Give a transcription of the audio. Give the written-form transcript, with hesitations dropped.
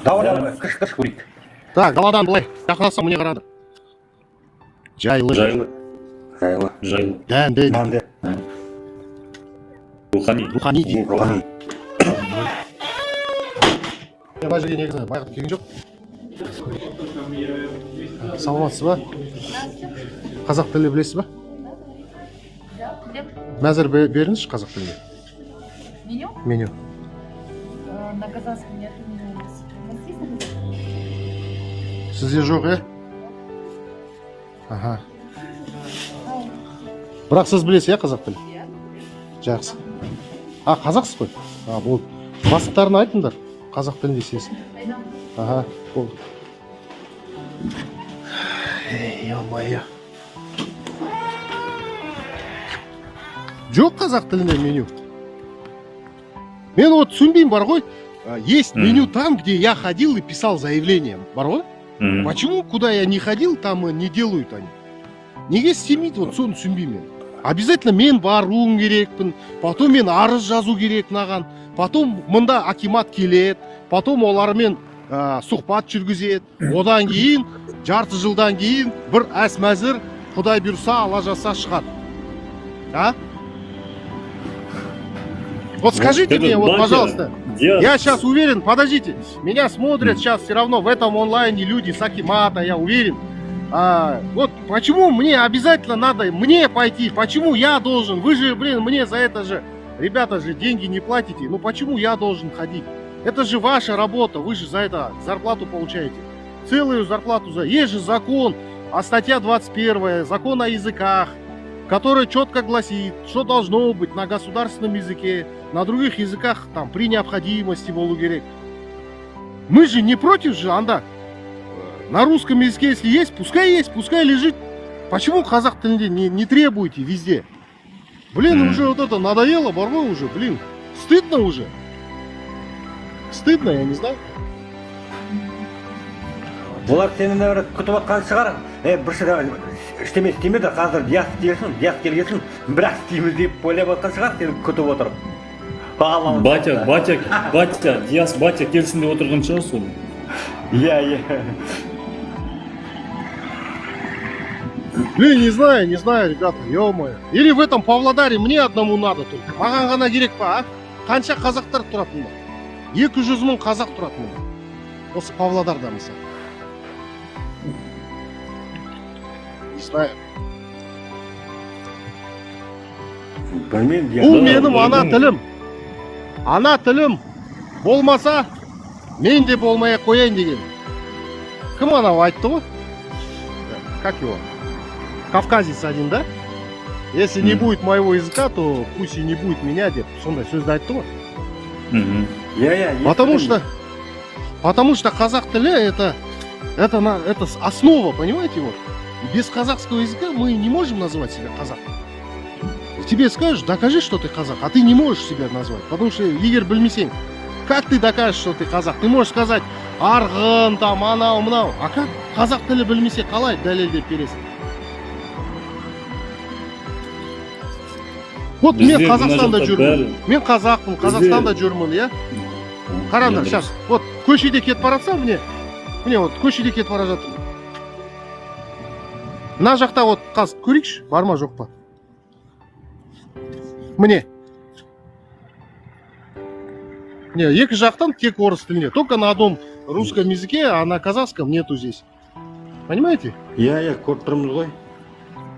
Давай, кыш көрейік. Так, даладан былай жақындасам міне қарады. Жайлы. Дәнді. Рухани дейді. Мына жерге негізі байғұт келген жоқ. Саламатсыз ба? Қазақ тілі білесіз ба? Мәзір беріңізші қазақ тіліне. Меню? Меню. На казахском нет меню. У вас есть на казахском? Сізде жоқ, е? Ага. Бірақ сіз білесіз, е, қазақ тілі? Жақсы. А, қазақсыз ғой? А, болды. Бастықтарына айтыңдар. Қазақ тілінде сіз. Ага, болды. Ё-моё. Жоқ қазақ тілінде меню. Мен вот түсінбеймін, бар ғой. Есть меню там, где я ходил и писал заявление. Бар ғой? Почему, куда я не ходил, там не делают они? Неге істемейді, вот соны түсінбеймін мен. Обязательно мен баруым керекпін, потом мен арыз жазу керек маған, потом мында акимат келеді, потом олармен сұхбат жүргізеді, одан кейін жарты жылдан кейін бір әс мәзір Құдай бұйырса Алла жазса шығады. А? Вот скажите мне, вот, пожалуйста, я сейчас уверен, подождите, меня смотрят сейчас все равно в этом онлайне люди с акимата, я уверен. Вот почему мне обязательно надо мне пойти, почему я должен, вы же, блин, мне за это же, ребята же деньги не платите, ну почему я должен ходить? Это же ваша работа, вы же за это зарплату получаете, целую зарплату, есть же закон, статья 21, закон о языках, который четко гласит, что должно быть на государственном языке, на других языках там при необходимости болу керек. Мы же не против же, анда. На русском языке, если есть, пускай лежит. Почему казах тілінде не требуете везде? Блин, уже вот это надоело, барбой уже, блин. Стыдно уже. Стыдно, я не знаю. Олар сені бір күтіп отқан шығар. Бір істеме де қазір диас келгесін, бірақ істейміз деп ойлап отқан шығар, сені күтіп отырып. Батя келсін деп отырған шығар сол. Иә. Блин, не знаю, ребята, ё-моё. Или в этом Павлодаре мне одному надо только. Маған ғана керек па, а? Қанша қазақтар тұратын ба? 200 мың қазақ тұратын ба? Осы Павлодарда мысалы. Не знаю. Бұл менің ана тілім. Ана тілім болмаса, мен де болмай қояйын деген. Кім анау айтты ғой? Как его? Кавказец один, да? Если не будет моего языка, то пусть и не будет меня, деп. Сондай сөзді айтты ғой. Потому что казах тілі это основа, понимаете, вот. Без казахского языка мы не можем называть себя казахом. Тебе скажут, докажи, что ты казах, а ты не можешь себя назвать, потому что егер білмесең, как ты докажешь, что ты казах? Ты можешь сказать арғын, там, анау, мынау, а как казах тілі білмесе қалай дәлелдеп бересің? Вот мен Қазақстанда жүрмін, мен қазақпын, Қазақстанда жүрмін, иә? Қараңдар, сейчас, вот көшеде кетіп баратсам, міне вот көшеде кетіп бара жатырмын. Мына жақта вот қазір көрейікші, бар ма жоқ па? Міне. Екі жақтан тек орыс тілінде. Только на одном русском языке, а на казахском нету здесь. Понимаете? Иә, көріп тұрмыз ғой.